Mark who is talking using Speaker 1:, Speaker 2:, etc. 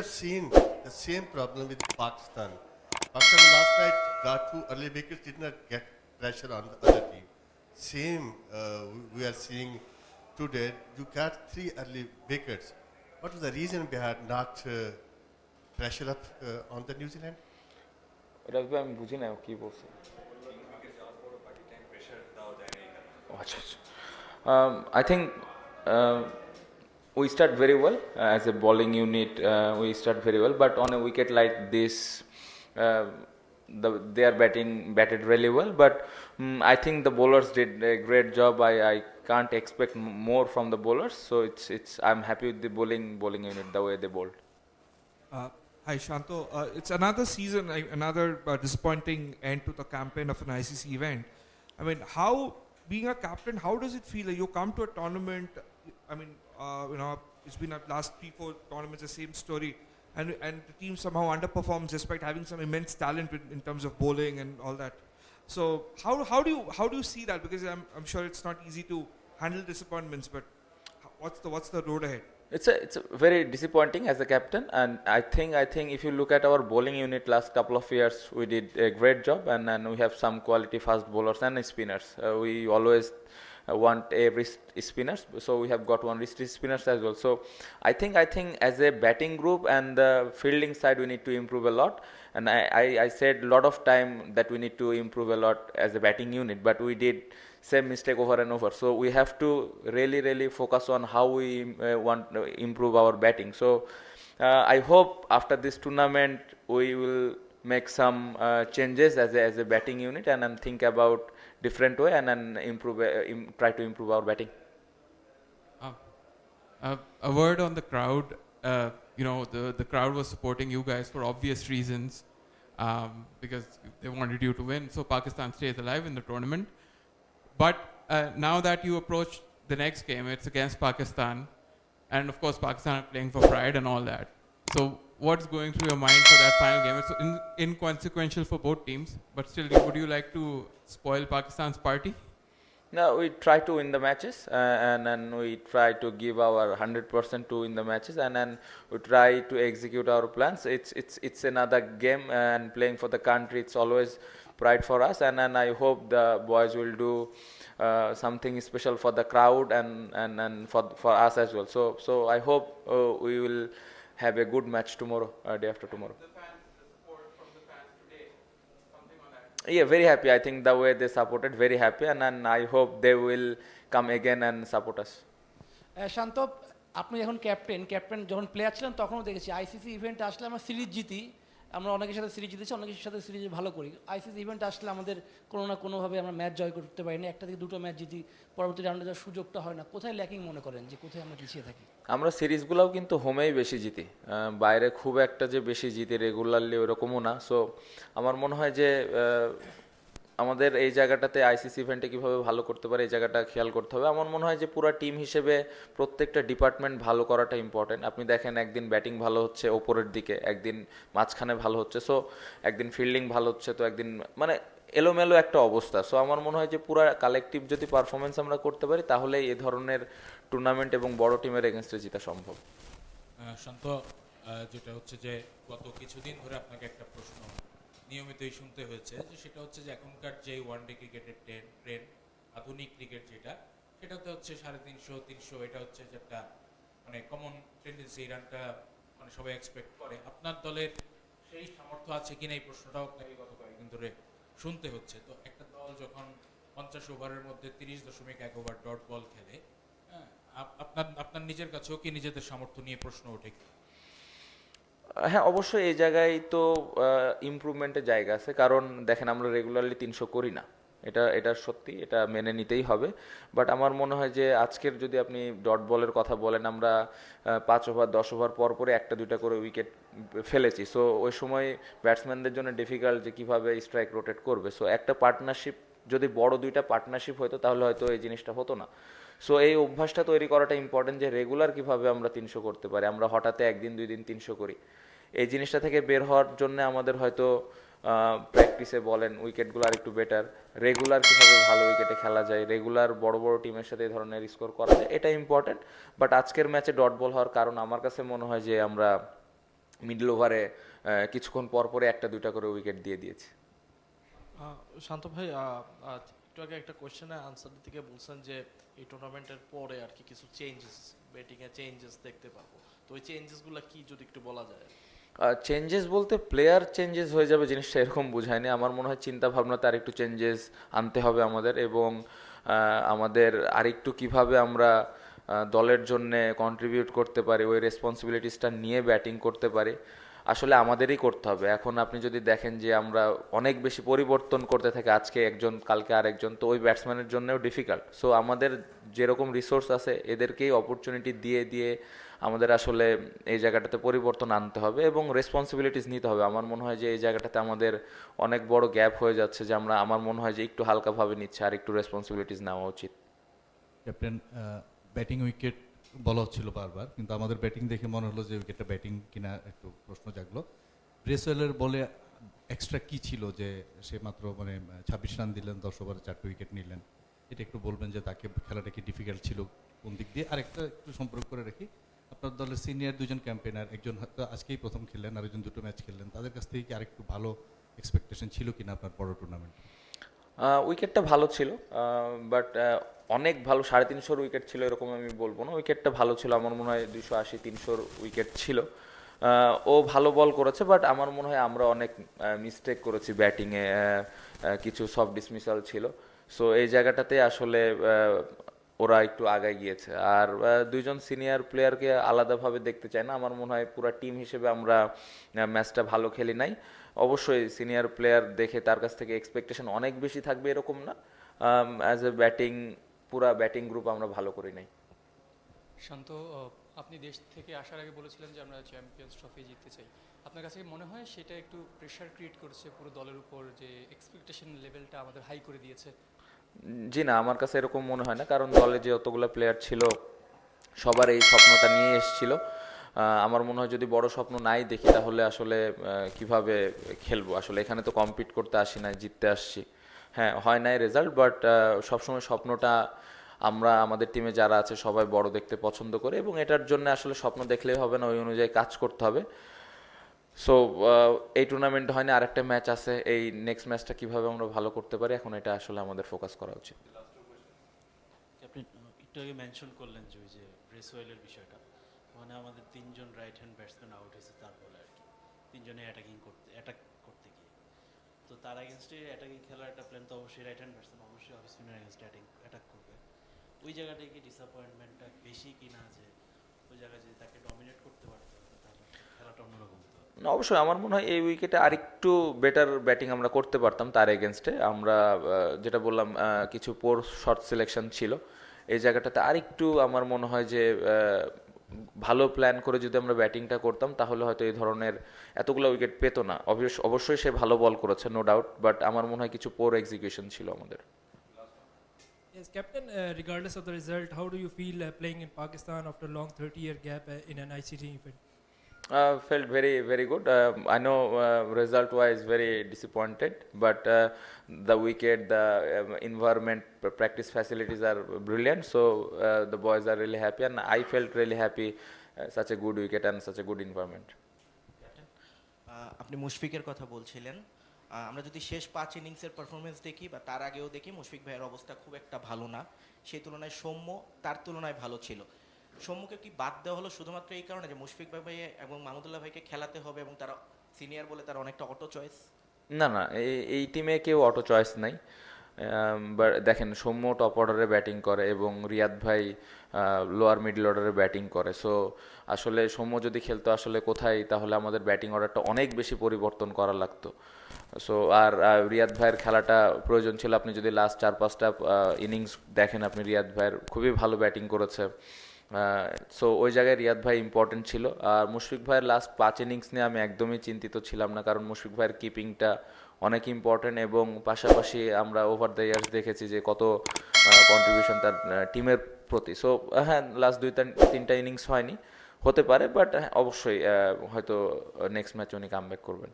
Speaker 1: have seen the same problem with Pakistan. Pakistan last night got two early wickets, did not get pressure on the other team. Same we are seeing today. You got three early wickets. What was the reason behind not pressure up on the New Zealand?
Speaker 2: রবি আমি বুঝি না কি বলছে আচ্ছা আচ্ছা I think we start very well as a bowling unit. We start very well, but on a wicket like this, uh, they are batted really well. But I think the bowlers did a great job. I can't expect more from the bowlers, so it's I'm happy with the bowling unit the way they bowled.
Speaker 3: Uh, Hi, Shanto. It's another season, another disappointing end to the campaign of an ICC event. I mean, being a captain, how does it feel? You come to a tournament, I mean, it's been a last 3-4 tournaments, the same story, and the team somehow underperforms despite having some immense talent in terms of bowling and all that. So how do you see that? Because I'm sure it's not easy to handle disappointments, but what's the road ahead?
Speaker 2: It's a very disappointing as a captain, and I think if you look at our bowling unit last couple of years, we did a great job, and we have some quality fast bowlers and spinners. We always want a wrist spinners, so we have got one wrist spinners as well. So I think as a batting group and the fielding side, we need to improve a lot. And I said a lot of time that we need to improve a lot as a batting unit, but we did same mistake over and over. So we have to really focus on how we want to improve our batting. So I hope after this tournament we will make some changes as a batting unit, and think about different way and then try to improve our batting.
Speaker 4: A word on the crowd. The crowd was supporting you guys for obvious reasons, because they wanted you to win. So Pakistan stays alive in the tournament. But now that you approach the next game, it's against Pakistan, and of course Pakistan are playing for pride and all that. So what's going through your mind for that final game? It's inconsequential for both teams, but still, would you like to spoil Pakistan's party?
Speaker 2: No, we try to win the matches, and then we try to give our 100% to win the matches, and then we try to execute our plans. It's another game, and playing for the country, it's always pride for us, and I hope the boys will do something special for the crowd and for us as well. So I hope we will have a good match tomorrow, day after tomorrow.
Speaker 4: The support from the fans today, something on that.
Speaker 2: Yeah, very happy. I think the way they supported, very happy, and I hope they will come again and support us.
Speaker 5: শান্ত, আপনি যখন captain যখন player ছিলেন তখনও দেখেছি ICC ইভেন্টে আসলে আমরা series জিতি, আমরা অনেকের সাথে সিরিজ জিতেছি, অনেকের সাথে সিরিজ ভালো করি। আইসিসি ইভেন্ট আসলে আমাদের কোনো না কোনোভাবে আমরা ম্যাচ জয় করতে পারি না, একটা থেকে দুটো ম্যাচ জিতি, পরবর্তী রাউন্ডে যাওয়ার সুযোগটা হয় না। কোথায় ল্যাকিং মনে করেন, যে কোথায় আমরা পিছিয়ে থাকি?
Speaker 2: আমরা সিরিজগুলোও কিন্তু হোমেই বেশি জিতি, বাইরে খুব একটা যে বেশি জিতি রেগুলারলি ওরকমও না। সো আমার মনে হয় যে আমাদের এই জায়গাটাতে আইসিসি ইভেন্টে কীভাবে ভালো করতে পারে এই জায়গাটা খেয়াল করতে হবে। আমার মনে হয় যে পুরো টিম হিসেবে প্রত্যেকটা ডিপার্টমেন্ট ভালো করাটা ইম্পর্টেন্ট। আপনি দেখেন একদিন ব্যাটিং ভালো হচ্ছে ওপরের দিকে, একদিন মাঝখানে ভালো হচ্ছে, সো একদিন ফিল্ডিং ভালো হচ্ছে, তো একদিন মানে এলোমেলো একটা অবস্থা। সো আমার মনে হয় যে পুরো কালেকটিভ যদি পারফরমেন্স আমরা করতে পারি তাহলে এই ধরনের টুর্নামেন্ট এবং বড় টিমের এগেনস্টে জেতা সম্ভব।
Speaker 6: শান্ত, যেটা হচ্ছে যে গত কিছুদিন ধরে আপনাকে একটা প্রশ্ন নিয়মিতই শুনতে হয়েছে, যে সেটা হচ্ছে যে এখনকার যে ওয়ানডে ক্রিকেটের ট্রেন্ড, আধুনিক ক্রিকেট যেটা, সেটাতে হচ্ছে 350, 300, এটা হচ্ছে যে একটা মানে কমন টেন্ডেন্সি, এই রানটা মানে সবাই এক্সপেক্ট করে। আপনার দলের সেই সামর্থ্য আছে কিনা, এই প্রশ্নটাও আপনাকে গত কয়েকদিন ধরে শুনতে হচ্ছে। তো একটা দল যখন 50 ওভারের মধ্যে 30.1 ওভার ডট বল খেলে, হ্যাঁ, আপনার নিজের কাছেও কি নিজেদের সামর্থ্য নিয়ে প্রশ্ন ওঠে?
Speaker 2: হ্যাঁ, অবশ্যই এই জায়গায় তো ইমপ্রুভমেন্টের জায়গা আছে, কারণ দেখেন আমরা রেগুলারলি 300 করি না, এটা সত্যি, এটা মেনে নিতেই হবে। বাট আমার মনে হয় যে আজকের যদি আপনি ডট বলের কথা বলেন, আমরা 5 ওভার 10 ওভার পর পরে একটা দুইটা করে উইকেট ফেলেছি। সো ওই সময় ব্যাটসম্যানদের জন্য ডিফিকাল্ট যে কীভাবে স্ট্রাইক রোটেট করবে। সো একটা পার্টনারশিপ যদি বড় দুইটা পার্টনারশিপ হতো তাহলে হয়তো এই জিনিসটা হতো না। সো এই অভ্যাসটা তৈরি করাটা ইম্পর্টেন্ট, যে রেগুলার কীভাবে আমরা 300 করতে পারি। আমরা হঠাৎ একদিন 2 দিন 300 করি, এই জিনিসটা থেকে বের হওয়ার জন্য আমাদের হয়তো প্র্যাকটিসে বলেন উইকেটগুলো আর একটু বেটার, রেগুলার কীভাবে ভালো উইকেটে খেলা যায়, রেগুলার বড় বড় টিমের সাথে এই ধরনের স্কোর করা যায়, এটা ইম্পর্টেন্ট। বাট আজকের ম্যাচে ডট বল হওয়ার কারণ আমার কাছে মনে হয় যে আমরা মিডল ওভারে কিছুক্ষণ পর পরে একটা দুইটা করে উইকেট দিয়ে দিয়েছি।
Speaker 7: শান্ত ভাই একটু আগে একটা কোশ্চেনে আনসার দিতে গিয়ে বলছেন যে এই টুর্নামেন্টের পরে আর কি কিছু চেঞ্জেস ব্যাটিংয়ে চেঞ্জেস দেখতে পাবো, তো ওই চেঞ্জেসগুলো কি যদি একটু বলা যায়?
Speaker 2: চেঞ্জেস বলতে প্লেয়ার চেঞ্জেস হয়ে যাবে জিনিসটা এরকম বোঝায়নি। আমার মনে হয় চিন্তা ভাবনাতে আরেকটু চেঞ্জেস আনতে হবে আমাদের, এবং আমাদের আরেকটু কিভাবে আমরা দলের জন্য কন্ট্রিবিউট করতে পারি, ওই রেসপন্সিবিলিটিসটা নিয়ে ব্যাটিং করতে পারি, আসলে আমাদেরই করতে হবে। এখন আপনি যদি দেখেন যে আমরা অনেক বেশি পরিবর্তন করতে থাকি, আজকে একজন কালকে আরেকজন, তো ওই ব্যাটসম্যানের জন্যও ডিফিকাল্ট। সো আমাদের যেরকম রিসোর্স আছে এদেরকেই অপরচুনিটি দিয়ে দিয়ে আমাদের আসলে এই জায়গাটাতে পরিবর্তন আনতে হবে এবং রেসপন্সিবিলিটিস নিতে হবে। আমার মনে হয় যে এই জায়গাটাতে আমাদের অনেক বড় গ্যাপ হয়ে যাচ্ছে, যে আমরা, আমার মনে হয় যে একটু হালকাভাবে নিচ্ছে, আর একটু রেসপন্সিবিলিটিস নেওয়া উচিত।
Speaker 8: ক্যাপ্টেন, ব্যাটিং উইকেট বলা হচ্ছিল বারবার, কিন্তু আমাদের ব্যাটিং দেখে মনে হলো যে উইকেটটা ব্যাটিং কিনা একটু প্রশ্ন জাগলো। ব্রেসওয়েলের বলে এক্সট্রা কি ছিল যে সে মাত্র 26 রান দিলেন, 10 ওভারে 4টে উইকেট নিলেন? এটা একটু বলবেন যে তাকে খেলাটা কি ডিফিকাল্ট ছিল কোন দিক দিয়ে? আরেকটা একটু সম্পর্ক করে রাখি, আপনার দলের সিনিয়র দুজন ক্যাম্পেনার, একজন হয়তো আজকেই প্রথম খেললেন, আরেকজন 2টো ম্যাচ খেললেন, তাদের কাছ থেকে কি আরেকটু ভালো এক্সপেকটেশন ছিল কিনা আপনার বড় টুর্নামেন্ট?
Speaker 2: উইকেটটা ভালো ছিল, বাট অনেক ভালো 350 উইকেট ছিল এরকম আমি বলবো না। উইকেটটা ভালো ছিল, আমার মনে হয় 280-300 উইকেট ছিল। ও ভালো বল করেছে, বাট আমার মনে হয় আমরা অনেক মিস্টেক করেছি ব্যাটিংয়ে, কিছু সফট ডিসমিসাল ছিল। সো এই জায়গাটাতে আসলে ওরা একটু আগায় গিয়েছে। আর দুইজন সিনিয়র প্লেয়ারকে আলাদাভাবে দেখতে চাই না, আমার মনে হয় পুরো টিম হিসেবে আমরা ম্যাচটা ভালো খেলি নাই। অবশ্যই সিনিয়র প্লেয়ার দেখে তার কাছ থেকে এক্সপেকটেশন অনেক বেশি থাকবে এরকম না। অ্যাজ এ ব্যাটিং, পুরা ব্যাটিং গ্রুপ আমরা ভালো করি নাই।
Speaker 9: শান্ত, আপনি দেশ থেকে আসার আগে বলেছিলেন যে আমরা চ্যাম্পিয়ন্স ট্রফি জিততে চাই। আপনার কাছে কি মনে হয় সেটা একটু প্রেশার ক্রিয়েট করেছে পুরো দলের উপর, যে এক্সপেকটেশন লেভেলটা আমাদের হাই করে দিয়েছে?
Speaker 2: জি না, আমার কাছে এরকম মনে হয় না, কারণ দলে যে যতগুলো প্লেয়ার ছিল সবার এই স্বপ্নটা নিয়ে এসেছিল। আমার মনে হয় যদি বড় স্বপ্ন নাই দেখি তাহলে আসলে কিভাবে খেলবো? আসলে এখানে তো কম্পিট করতে আসি না, জিততে আসছি। হ্যাঁ, হয় নাই রেজাল্ট, বাট সবসময় স্বপ্নটা আমরা, আমাদের টিমে যারা আছে সবাই বড় দেখতে পছন্দ করে, এবং এটার জন্য আসলে স্বপ্ন দেখলেই হবে না, ওই অনুযায়ী কাজ করতে হবে। সো এই টুর্নামেন্ট হয়নি, আরেকটা ম্যাচ আছে, এই নেক্সট ম্যাচটা কিভাবে আমরা ভালো করতে পারি, এখন এটা আসলে আমাদের ফোকাস করা উচিত।
Speaker 10: ক্যাপ্টেন, একটু আগে মেনশন করলেন যে ওই যে ব্রেসওয়েলের বিষয়টা, মানে আমাদের 3জন রাইট হ্যান্ড ব্যাটসম্যান আউট হয়েছে তার বলে আর কি, 3জনে অ্যাটাক করতে গিয়ে। তো তার এগেনস্টে অ্যাটাকিং খেলার একটা প্ল্যান তো অবশ্যই রাইট হ্যান্ড ব্যাটসম্যান অবশ্যই অফ স্পিনার এগেনস্টে অ্যাটাক করবে। ওই জায়গাটায় কি ডিসঅ্যাপয়েন্টমেন্টটা বেশি কিনা, যে ওই জায়গায় যদি তাকে ডমিনেট করতে পারতে হবে তাহলে খেলাটা অন্যরকম হতো?
Speaker 2: না, অবশ্যই আমার মনে হয় এই উইকেটে আরেকটু বেটার ব্যাটিং আমরা করতে পারতাম তার এগেনস্টে। আমরা যেটা বললাম, কিছু পোর শর্ট সিলেকশন ছিল, এই জায়গাটাতে আরেকটু আমার মনে হয় যে ভালো প্ল্যান করে যদি আমরা ব্যাটিংটা করতাম তাহলে হয়তো এই ধরনের এতগুলো উইকেট পেতো না। অবশ্যই সে ভালো বল করেছে, নো ডাউট, বাট আমার মনে হয় কিছু পোর এক্সিকিউশন ছিল আমাদের।
Speaker 11: Yes, Captain, regardless of the result, how do you feel playing in Pakistan after a long 30-year gap in an ICT event?
Speaker 2: Felt very, very good. I know result-wise very disappointed, but the wicket, the environment, practice facilities are brilliant. So the boys are really happy, and I felt really happy. Such a good wicket and such a good environment.
Speaker 12: Captain, আপনি মুশফিকের কথা বলছিলেন। আমরা যদি শেষ 5 ইনিংসের performance দেখি বা তার আগেও দেখি, মুশফিক ভাইয়ের অবস্থা খুব একটা ভালো না। সেই তুলনায় সৌম্য তার তুলনায় ভালো ছিল। সৌম্যকে কি বাদ দেওয়া হলো শুধুমাত্র এই কারণে যে মুশফিক ভাই এবং মাহমুদুল্লাহ ভাইকে খেলাতে হবে এবং তারা সিনিয়র বলে তারা অনেকটা অটো চয়েস?
Speaker 2: না না, এই টিমে কেউ অটো চয়েস নাই। বাট দেখেন, সৌম্য টপ অর্ডারে ব্যাটিং করে এবং রিয়াদ ভাই লোয়ার মিডল অর্ডারে ব্যাটিং করে। সো আসলে সৌম্য যদি খেলতো আসলে কোথায়, তাহলে আমাদের ব্যাটিং অর্ডারটা অনেক বেশি পরিবর্তন করা লাগতো। সো আর রিয়াদ ভাইয়ের খেলাটা প্রয়োজন ছিল। আপনি যদি লাস্ট 4-5টা ইনিংস দেখেন, আপনি রিয়াদ ভাইয়ের খুবই ভালো ব্যাটিং করেছে। সো ওই জায়গায় রিয়াদ ভাই ইম্পর্টেন্ট ছিল। আর মুশফিক ভাইয়ের লাস্ট 5 ইনিংস নিয়ে আমি একদমই চিন্তিত ছিলাম না, কারণ মুশফিক ভাইয়ের কিপিংটা অনেক ইম্পর্টেন্ট, এবং পাশাপাশি আমরা ওভার দ্য ইয়ার্স দেখেছি যে কত কন্ট্রিবিউশন তার টিমের প্রতি। সো হ্যাঁ, লাস্ট 2-3টা ইনিংস হয়নি, হতে পারে, বাট অবশ্যই হয়তো নেক্সট ম্যাচে উনি কামব্যাক করবেন।